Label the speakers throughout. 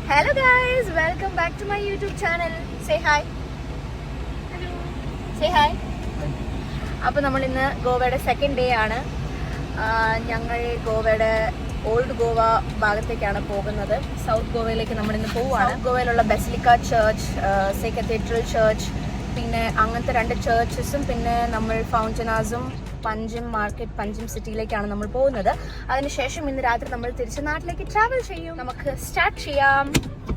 Speaker 1: Hello guys, welcome back to my YouTube channel. Say hi. Hello. Say hi. അപ്പോൾ നമ്മൾ ഇന്ന് ഗോവയുടെ second day ആണ്. ഞങ്ങൾ ഗോവയുടെ ഓൾഡ് ഗോവ ഭാഗത്തേക്കാണ് പോകുന്നത്. സൗത്ത് ഗോവയിലേക്ക് നമ്മൾ ഇന്ന് പോവുകയാണ്. സൗത്ത് ഗോവയിലുള്ള basilica church, Se cathedral church, പിന്നെ അങ്ങനത്തെ 2 ചർച്ചസും, പിന്നെ നമ്മൾ ഫൗണ്ടനാസും, പഞ്ചിം മാർക്കറ്റ്, പഞ്ചിം സിറ്റിയിലേക്കാണ് നമ്മൾ പോകുന്നത്. അതിനുശേഷം ഇന്ന് രാത്രി നമ്മൾ തിരിച്ച് നാട്ടിലേക്ക് ട്രാവൽ ചെയ്യും. നമുക്ക് സ്റ്റാർട്ട് ചെയ്യാം.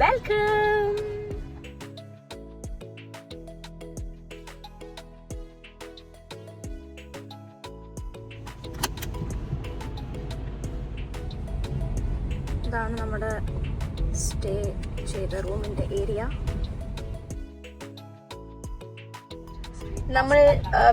Speaker 1: വെൽക്കം. ഇതാണ് നമ്മുടെ സ്റ്റേ ചെയ്ത റൂമിന്റെ ഏരിയ. നമ്മൾ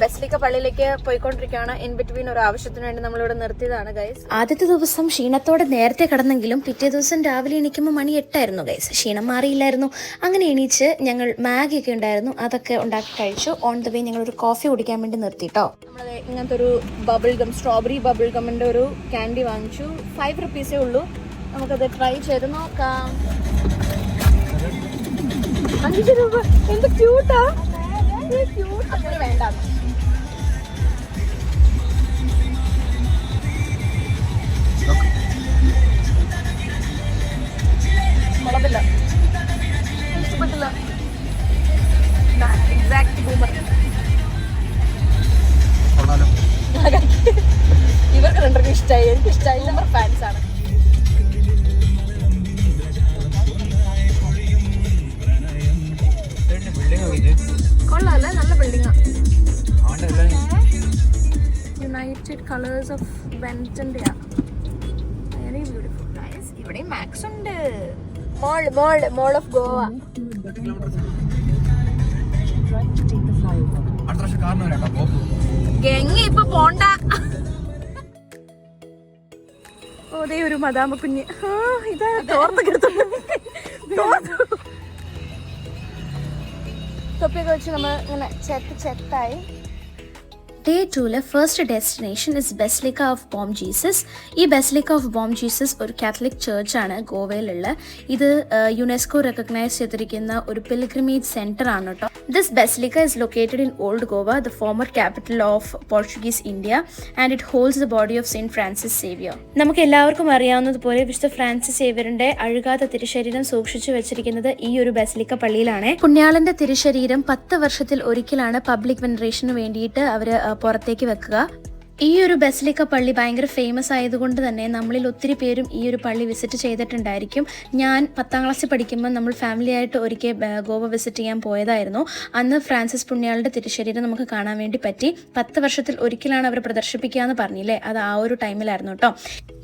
Speaker 1: ബസിലിക്ക പള്ളിയിലേക്ക് പോയിക്കൊണ്ടിരിക്കുകയാണ്. ഇൻ ബിറ്റ്വീൻ ഒരു ആവശ്യത്തിന് വേണ്ടി നമ്മളിവിടെ നിർത്തിയതാണ് ഗൈസ്. ആദ്യത്തെ ദിവസം ക്ഷീണത്തോടെ നേരത്തെ കിടന്നെങ്കിലും പിറ്റേ ദിവസം രാവിലെ എണീക്കുമ്പോൾ മണി 8 ആയിരുന്നു ഗൈസ്. ക്ഷീണം മാറിയില്ലായിരുന്നു. അങ്ങനെ എണീച്ച് ഞങ്ങൾ മാഗി ഒക്കെ ഉണ്ടായിരുന്നു, അതൊക്കെ ഉണ്ടാക്കി കഴിച്ചു. ഓൺ ദ വേ ഞങ്ങളൊരു കോഫി കുടിക്കാൻ വേണ്ടി നിർത്തിട്ടോ. നമ്മൾ ഇങ്ങനത്തെ ഒരു ബബിൾ ഗം, സ്ട്രോബെറി ബബിൾ ഗമ്മിന്റെ ഒരു ക്യാൻഡി വാങ്ങിച്ചു. 5 റുപ്പീസേ ഉള്ളൂ. നമുക്കത് ട്രൈ ചെയ്ത് നോക്കാം. 5 രൂപ. എന്ത് ക്യൂട്ടാ. അങ്ങനെ വേണ്ട. മുളകില്ല, ഇഷ്ടപ്പെട്ടില്ല. Exact boomer. ഇവർക്ക് 2 ഇഷ്ടമായി, എനിക്ക് ഇഷ്ടമായി. ബൂമർ ഫാൻസ് ആണ്. കൊള്ളാല്ലേ, നല്ല ബിൽഡിംഗാ. യുണൈറ്റഡ് കളേഴ്സ് ഓഫ് വെന്റന്റെയാ. Very beautiful guys. ഇവിടെ മാക്സ് ഉണ്ട്. Mall of Goa. ഗംഗ ഇപ്പൊ പോണ്ട. ഓതേ ഒരു മദാമ കുഞ്ഞ്. ഇതാ തോർത്ത് കിടത്തു. തൊപ്പിയൊക്കെ വെച്ച് നമ്മൾ ഇങ്ങനെ ചെത്തായി. Day 2 first destination is basilica of Bom Jesus. ഈ ബസിലിക്ക ഓഫ് ബോം ജീസസ് ഒരു കാത്തലിക് ചർച്ചാണ് ഗോവയിലുള്ള. ഇത് യുനെസ്കോ റെക്കഗ്നൈസ് ചെയ്തിരിക്കുന്ന ഒരു പിൽഗ്രിമേജ് സെന്റർ ആണ് കേട്ടോ. This basilica is located in old Goa, the former capital of Portuguese India, and it holds the body of saint Francis Xavier. നമുക്ക് എല്ലാവർക്കും അറിയാവുന്നതുപോലെ വിശുദ്ധ ഫ്രാൻസിസ് സേവിയറിന്റെ അഴുകാത്ത തിരുശരീരം സൂക്ഷിച്ചു വെച്ചിരിക്കുന്നത് ഈ ഒരു ബസിലിക്ക പള്ളിയിലാണ്. പുണ്യാളന്റെ തിരുശരീരം 10 വർഷത്തിൽ ഒരിക്കലാണ് പബ്ലിക് വെനറേഷന് വേണ്ടിയിട്ട് അവര് പുറത്തേക്ക് വെക്കുക. ഈ ഒരു ബസിലിക്ക പള്ളി ഭയങ്കര ഫേമസ് ആയതുകൊണ്ട് തന്നെ നമ്മളിൽ ഒത്തിരി പേരും ഈ ഒരു പള്ളി വിസിറ്റ് ചെയ്തിട്ടുണ്ടായിരിക്കും. ഞാൻ 10ാം ക്ലാസ്സിൽ പഠിക്കുമ്പോൾ നമ്മൾ ഫാമിലി ആയിട്ട് ഒരിക്കൽ ഗോവ വിസിറ്റ് ചെയ്യാൻ പോയതായിരുന്നു. അന്ന് ഫ്രാൻസിസ് പുണ്യാളുടെ തിരുശരീരം നമുക്ക് കാണാൻ വേണ്ടി പറ്റി. 10 വർഷത്തിൽ ഒരിക്കലാണ് അവർ പ്രദർശിപ്പിക്കുക എന്ന് പറഞ്ഞില്ലേ, അത് ആ ഒരു ടൈമിലായിരുന്നു കേട്ടോ.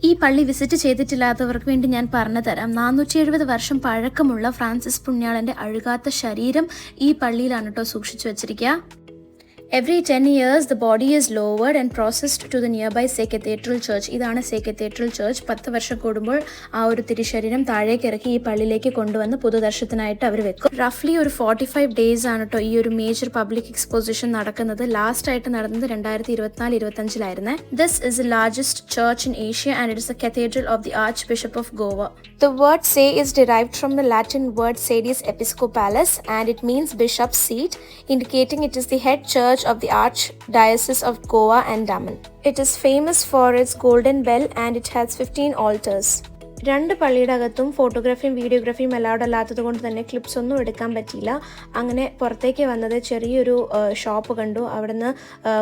Speaker 1: ഈ പള്ളി വിസിറ്റ് ചെയ്തിട്ടില്ലാത്തവർക്ക് വേണ്ടി ഞാൻ പറഞ്ഞു തരാം. 470 വർഷം പഴക്കമുള്ള ഫ്രാൻസിസ് പുണ്യാളന്റെ അഴുകാത്ത ശരീരം ഈ പള്ളിയിലാണ് കേട്ടോ സൂക്ഷിച്ചു വെച്ചിരിക്കുക. Every 10 years, the body is lowered and processed to the nearby Say Cathedral Church. ഇതാണ് Say Cathedral Church. 10 വർഷം കൂടുമ്പോൾ ആ ഒരു തിരുശരീരം താഴേക്ക് ഇറക്കി ഈ പള്ളിയിലേക്ക് കൊണ്ടുവന്ന് പൊതുദർശനത്തിനായിട്ട് അവർ വെക്കും. റഫ്ലി ഒരു 45 ഡേയ്സ് ആണ് കേട്ടോ ഈ ഒരു മേജർ പബ്ലിക് എക്സ്പോസിഷൻ നടക്കുന്നത്. ലാസ്റ്റ് ആയിട്ട് നടന്നത് 2024-25 This is the largest church in Asia and it is the cathedral of the Archbishop of Goa. The word Say is derived from the Latin word Sedis Episcopalis and it means bishop's seat, indicating it is the head church of the Archdiocese of Goa and Daman. It is famous for its golden bell and it has 15 altars. 2 പള്ളിയുടെ അകത്തും ഫോട്ടോഗ്രാഫിയും വീഡിയോഗ്രാഫിയും allowed അല്ലാത്തത് കൊണ്ട് തന്നെ clips ഒന്നും എടുക്കാൻ പറ്റിയില്ല. അങ്ങനെ പുറത്തേക്ക് വന്നത് ചെറിയൊരു ഷോപ്പ് കണ്ടു. അവിടുന്ന്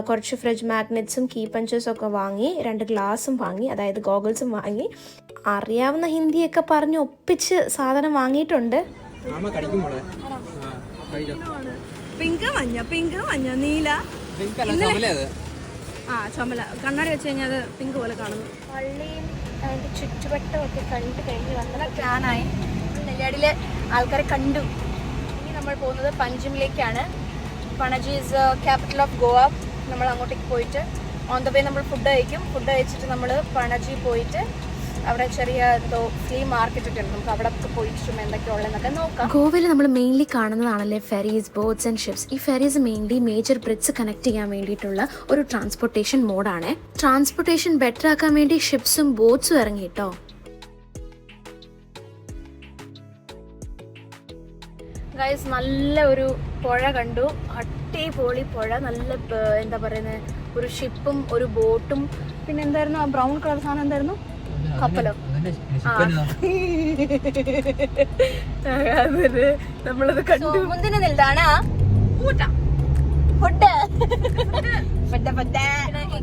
Speaker 1: കുറച്ച് ഫ്രിഡ്ജ് മാഗ്നറ്റ്സും കീ പഞ്ചേഴ്സും ഒക്കെ വാങ്ങി, 2 ഗ്ലാസും വാങ്ങി, അതായത് ഗോഗിൾസും വാങ്ങി. അറിയാവുന്ന ഹിന്ദിയൊക്കെ പറഞ്ഞ് ഒപ്പിച്ച് സാധനം വാങ്ങിയിട്ടുണ്ട്. പിങ്ക് മഞ്ഞ നീല ചുമല കണ്ണാടി വെച്ച് കഴിഞ്ഞാൽ അത് പിങ്ക് പോലെ കാണുന്നു. പള്ളിയും അതിൻ്റെ ചുറ്റുവട്ടമൊക്കെ കണ്ടു കഴിഞ്ഞ് വന്നത് പ്ലാനായി. നെല്ലിയാടിലെ ആൾക്കാരെ കണ്ടു. ഇനി നമ്മൾ പോകുന്നത് പഞ്ചിമിലേക്കാണ്. പണജി ഈസ് ക്യാപിറ്റൽ ഓഫ് ഗോവ. നമ്മൾ അങ്ങോട്ടേക്ക് പോയിട്ട് ഓൺ ദ വേ നമ്മൾ ഫുഡ് കഴിക്കും. ഫുഡ് കഴിച്ചിട്ട് നമ്മൾ പണജി പോയിട്ട് അവിടെ ചെറിയ എന്തോ ഫ്ലീ മാർക്കറ്റ് ഒക്കെ ഉണ്ട്. നമുക്ക് അവിടെ പോയിട്ട് എന്തൊക്കെ ഉള്ളതെന്നൊക്കെ നോക്കാം. ഗോവയിൽ നമ്മൾ മെയിൻലി കാണുന്നതാണല്ലേ ഫെറീസ്, ബോട്ട്സ് ആൻഡ് ഷിപ്സ്. ഈ ferries mainly major bridge connect ചെയ്യാൻ വേണ്ടിയിട്ടുള്ള ഒരു ട്രാൻസ്പോർട്ടേഷൻ മോഡാണ്. ട്രാൻസ്പോർട്ടേഷൻ ബെറ്റർ ആക്കാൻ വേണ്ടി ഷിപ്സും ബോട്ട്സും ഇറങ്ങി കേട്ടോ. ഗൈസ് നല്ല ഒരു പുഴ കണ്ടു, അടിപൊളി പുഴ, നല്ല എന്താ പറയുന്നത്, ഒരു ഷിപ്പും ഒരു ബോട്ടും, പിന്നെ എന്തായിരുന്നു ആ ബ്രൗൺ കളർ സാധനം, എന്തായിരുന്നു, കപ്പലോ, നമ്മളത് കണ്ടു. മുന്തിന നിൽതാണ്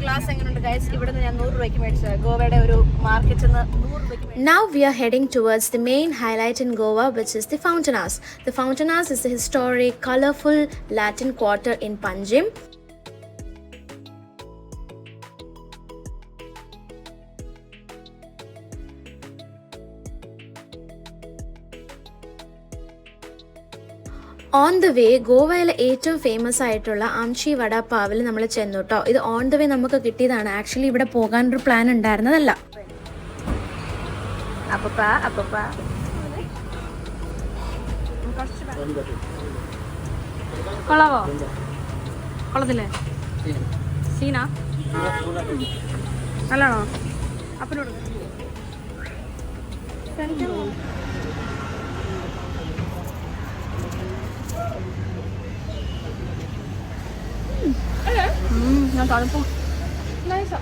Speaker 1: ഗ്ലാസ് എങ്ങനെയുണ്ട് ഗൈസ്? ഇവിടെ നിന്ന് ഞാൻ 100 രൂപയ്ക്ക് മേടിച്ചത്, ഗോവയുടെ ഒരു മാർക്കറ്റിൽ നിന്ന് 100 രൂപയ്ക്ക്. Now we are heading towards the main highlight in Goa, which is the Fountain House. The Fountain House is a historic, colorful Latin quarter in Panjim. On the way ഗോവയിലെ ഏറ്റവും ഫേമസ് ആയിട്ടുള്ള ആംഷി വടാപാവിൽ നമ്മൾ ചെന്നു കേട്ടോ. ഇത് ഓൺ ദ വേ നമുക്ക് കിട്ടിയതാണ്. Actually ഇവിടെ പോകാനൊരു പ്ലാൻ ഉണ്ടായിരുന്നതല്ല. കൊള്ളാവോ? കൊള്ളത്തില്ലേ? സീന നല്ലാണോ? അപ്പനോട് ഞാൻ തണുപ്പും നൈസാ.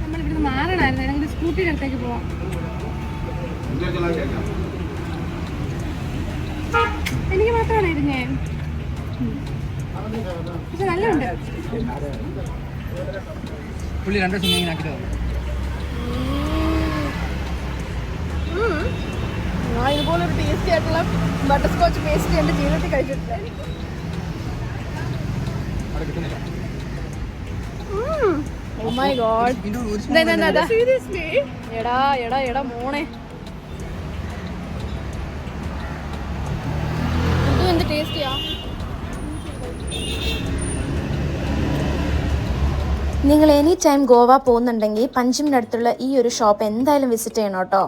Speaker 1: നമ്മളിവിടുന്ന് മാറണമായിരുന്നു, ഞങ്ങൾക്ക് സ്കൂട്ടിയുടെ അടുത്തേക്ക് പോവാം. എനിക്ക് മാത്രമാണ് ഇരുന്നേ, പക്ഷെ നല്ലുണ്ട്. ഞാൻ ഇതുപോലെ ഒരു ടേസ്റ്റി ആയിട്ടുള്ള ബട്ടർ സ്കോച്ച് പേസ്ട്രി എൻ്റെ ജീവിതത്തിൽ കഴിച്ചിട്ടില്ല. Oh my god. Seriously? എടാ മോണെ, ഇത് എന്ത് ടേസ്റ്റിയാ. നിങ്ങൾ എനി ടൈം ഗോവ പോകുന്നുണ്ടെങ്കിൽ പഞ്ചിമിൻ്റെ അടുത്തുള്ള ഈ ഒരു ഷോപ്പ് എന്തായാലും വിസിറ്റ് ചെയ്യണം കേട്ടോ.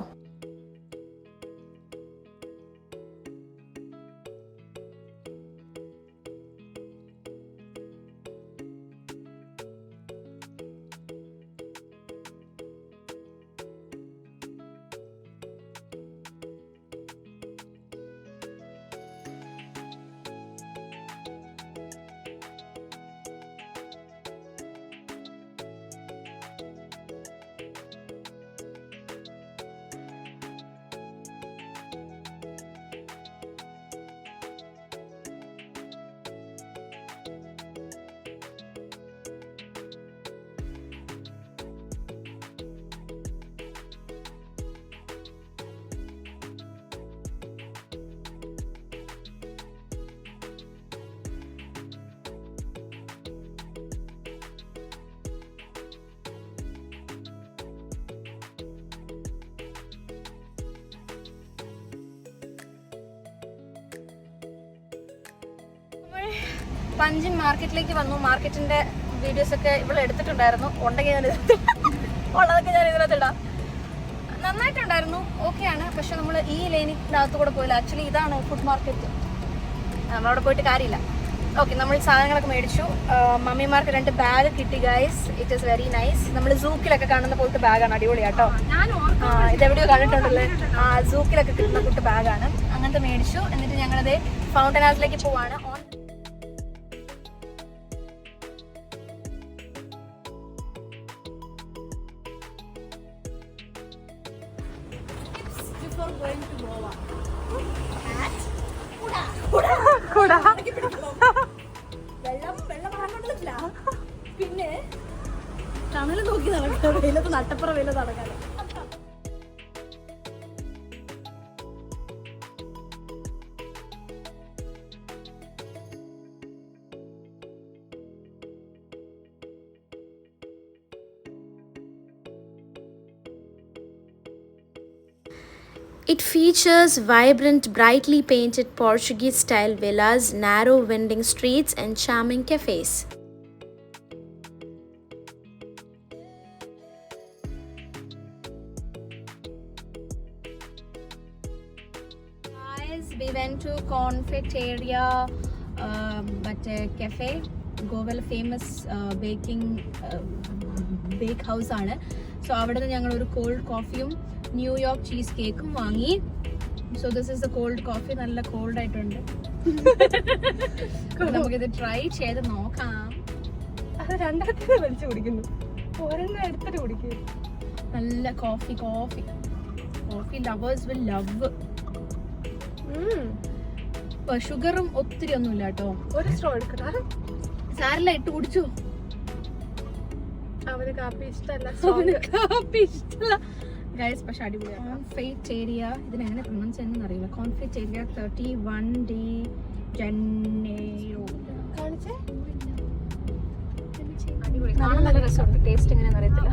Speaker 1: പഞ്ചിം മാർക്കറ്റിലേക്ക് വന്നു. മാർക്കറ്റിന്റെ വീഡിയോസ് ഒക്കെ ഇവിടെ എടുത്തിട്ടുണ്ടായിരുന്നു, ഉണ്ടെങ്കിൽ ഞാൻ ഉള്ളതൊക്കെ ഞാൻ ഇതിനകത്തിടാം. നന്നായിട്ടുണ്ടായിരുന്നു, ഓക്കെയാണ്. പക്ഷെ നമ്മൾ ഈ ലൈനിനകത്ത് കൂടെ പോയില്ല. ആക്ച്വലി ഇതാണ് ഫുഡ് മാർക്കറ്റ്, നമ്മളവിടെ പോയിട്ട് കാര്യമില്ല. ഓക്കെ, നമ്മൾ സാധനങ്ങളൊക്കെ മേടിച്ചു. മമ്മിമാർക്ക് 2 ബാഗ് കിട്ടി guys, it is very nice. നമ്മൾ സൂക്കിലൊക്കെ കാണുന്ന പോലത്തെ ബാഗാണ്, അടിപൊളിയാട്ടോ. ഇതെവിടെയോ കണ്ടിട്ടുണ്ടല്ലേ, സൂക്കിലൊക്കെ കിട്ടുന്ന കൂട്ട് ബാഗാണ്. അങ്ങനത്തെ മേടിച്ചു. എന്നിട്ട് ഞങ്ങളത് ഫൗണ്ടൻ ഹൗസിലേക്ക് പോവാണ്. പിന്നെ ടണല് നോക്കി നടക്കാം, വെയിലത്ത് നട്ടപ്പുറ വെയിലത്ത് നടക്കാം. It features vibrant, brightly painted Portuguese-style villas, narrow winding streets, and charming cafes. Guys, we went to Confiteria cafe. ഗോവയിലെ ഫേമസ് ബേക്ക് ഹൗസ് ആണ്. സോ അവിടെ നിന്ന് ഞങ്ങൾ ഒരു കോൾഡ് കോഫിയും ന്യൂയോർക്ക് ചീസ് കേക്കും വാങ്ങി. So this is the cold coffee. നല്ല called ആയിട്ടുണ്ട്. നമുക്കിത് ട്രൈ ചെയ്ത് നോക്കാം.
Speaker 2: അത് രണ്ടാമത്തെ വലിച്ചു കുടിക്കുന്നു, ഒരെണ്ണം എടുത്തിട്ട് കുടിക്കും.
Speaker 1: നല്ല കോഫി ലവേഴ്സ് വിൽ ലവ്. ഷുഗറും ഒത്തിരി ഒന്നുമില്ല കേട്ടോ.
Speaker 2: ഒരു സ്ട്രോ എടുക്കട്ടാ,
Speaker 1: സാരില്ല, ഇട്ട് കുടിച്ചു.
Speaker 2: അവന് കാപ്പി ഇഷ്ടമല്ല
Speaker 1: ഗൈസ്, പക്ഷെ അടിപൊളിയാണ്. കോൺഫിറ്റേരിയ, ഇതിനെങ്ങനെ പ്രൊനൗൺസ് ചെയ്യുന്നതെന്ന് അറിയില്ല. കോൺഫിറ്റേരിയ 31 ഡി ജനേറോ. അടിപൊളി, കാണാൻ നല്ല രസമുണ്ട്. ടേസ്റ്റ് എങ്ങനെയാണെന്ന് അറിയത്തില്ല.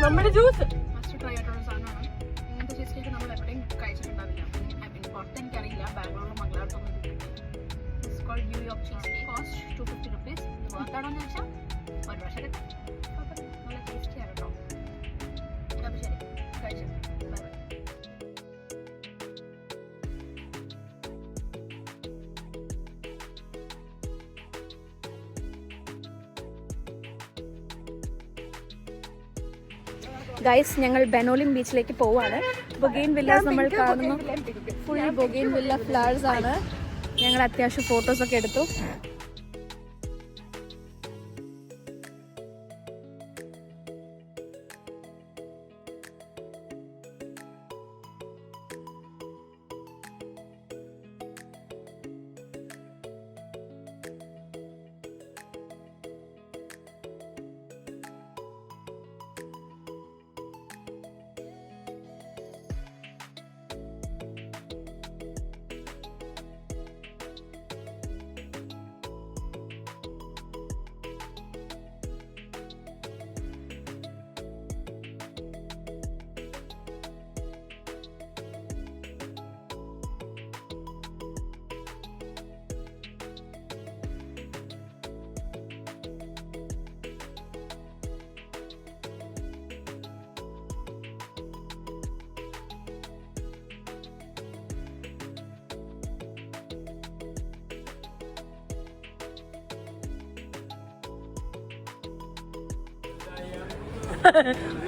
Speaker 2: നമ്മുടെ ജ്യൂസ്
Speaker 1: മസ്റ്റ് ട്രൈ ആയിട്ടുള്ള സാധനമാണ്. ഇങ്ങനത്തെ ചീസ് കേക്ക് നമ്മൾ എവിടെയും കഴിച്ചിട്ടുണ്ടാവില്ല. പുറത്ത് എനിക്കറിയില്ല, ബാംഗ്ലൂരിലും മംഗളൂരിലും it's called New York cheese cake. Cost 250 rupees. ഇത് വർത്താണോന്ന് വെച്ചാൽ ഒരു പക്ഷേ നല്ല ടേസ്റ്റി ആണ് കേട്ടോ. അപ്പോൾ ശരി, കഴിച്ചു. Bye bye. ഗൈസ്, ഞങ്ങൾ ബെനോലിം ബീച്ചിലേക്ക് പോവാണ്. ബൊഗെയിൻ വില്ലാസ് നമ്മൾ കാണുന്നു. ഫുൾ ബൊഗെയിൻ വില്ല ഫ്ലവേഴ്സ് ആണ്. ഞങ്ങൾ അത്യാവശ്യം ഫോട്ടോസൊക്കെ എടുത്തു.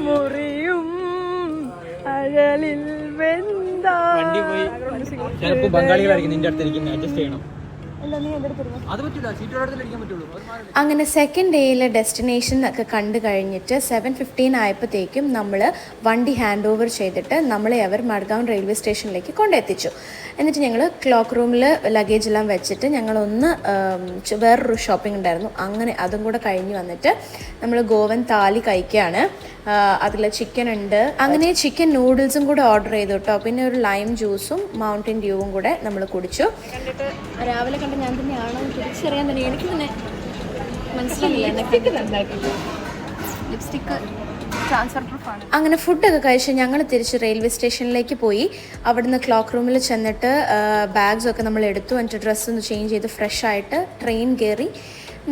Speaker 2: മുറിയും അഴലിൽ
Speaker 3: ബംഗാളികളായിരിക്കും നിന്റെ അടുത്ത് എനിക്ക് അഡ്ജസ്റ്റ് ചെയ്യണം.
Speaker 1: അങ്ങനെ സെക്കൻഡ് ഡേയിലെ ഡെസ്റ്റിനേഷൻ ഒക്കെ കണ്ടു കഴിഞ്ഞിട്ട് 7:15 ആയപ്പോഴത്തേക്കും നമ്മൾ വണ്ടി ഹാൻഡ് ഓവർ ചെയ്തിട്ട് നമ്മളെ അവർ മഡ്ഗാവ് റെയിൽവേ സ്റ്റേഷനിലേക്ക് കൊണ്ടെത്തിച്ചു. എന്നിട്ട് ഞങ്ങൾ ക്ലോക്ക് റൂമിൽ ലഗേജ് എല്ലാം വെച്ചിട്ട് ഞങ്ങളൊന്ന് വേറൊരു ഷോപ്പിംഗ് ഉണ്ടായിരുന്നു, അങ്ങനെ അതും കൂടെ കഴിഞ്ഞ് വന്നിട്ട് നമ്മൾ ഗോവൻ താലി കഴിക്കുകയാണ്. അതിൽ ചിക്കൻ ഉണ്ട്. അങ്ങനെ ചിക്കൻ നൂഡിൽസും കൂടെ ഓർഡർ ചെയ്തു കേട്ടോ. പിന്നെ ഒരു ലൈം ജ്യൂസും മൗണ്ടൻ ഡ്യൂവും കൂടെ നമ്മൾ കുടിച്ചു. കണ്ടിട്ട് രാവിലെ കണ്ട് ഞാൻ തന്നെയാണോ തിരിച്ചറിയാൻ തന്നെ എനിക്ക് തന്നെ മനസ്സിലായില്ല. ലിപ്സ്റ്റിക്ക് ട്രാൻസ്ഫർ പ്രൂഫാണ്. അങ്ങനെ ഫുഡൊക്കെ കഴിച്ച് ഞങ്ങൾ തിരിച്ച് റെയിൽവേ സ്റ്റേഷനിലേക്ക് പോയി. അവിടുന്ന് ക്ലോക്ക് റൂമിൽ ചെന്നിട്ട് ബാഗ്സൊക്കെ നമ്മൾ എടുത്തു. എന്നിട്ട് ഡ്രസ്സൊന്ന് ചേഞ്ച് ചെയ്ത് ഫ്രഷ് ആയിട്ട് ട്രെയിൻ കയറി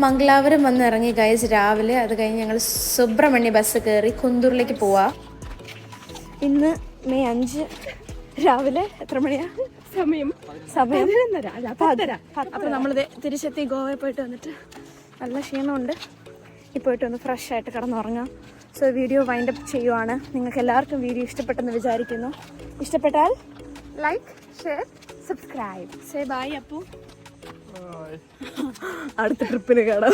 Speaker 1: മംഗലാപുരം വന്ന് ഇറങ്ങി ഗൈസ് രാവിലെ. അത് കഴിഞ്ഞ് ഞങ്ങൾ സുബ്രഹ്മണ്യ ബസ് കയറി കുന്തൂറിലേക്ക് പോവാം. ഇന്ന് മെയ് 5 രാവിലെ എത്ര മണിയാ സമയം? അപ്പോൾ നമ്മളിത് തിരിച്ചെത്തി. ഗോവയിൽ പോയിട്ട് വന്നിട്ട് നല്ല ക്ഷീണമുണ്ട്. ഈ പോയിട്ട് ഒന്ന് ഫ്രഷ് ആയിട്ട് കിടന്നുറങ്ങാം. സോ വീഡിയോ വൈൻഡ് അപ്പ് ചെയ്യുവാണ്. നിങ്ങൾക്ക് എല്ലാവർക്കും വീഡിയോ ഇഷ്ടപ്പെട്ടെന്ന് വിചാരിക്കുന്നു. ഇഷ്ടപ്പെട്ടാൽ like, share, subscribe. Say bye. അപ്പോൾ അടുത്ത ട്രിപ്പിന് കാണാം.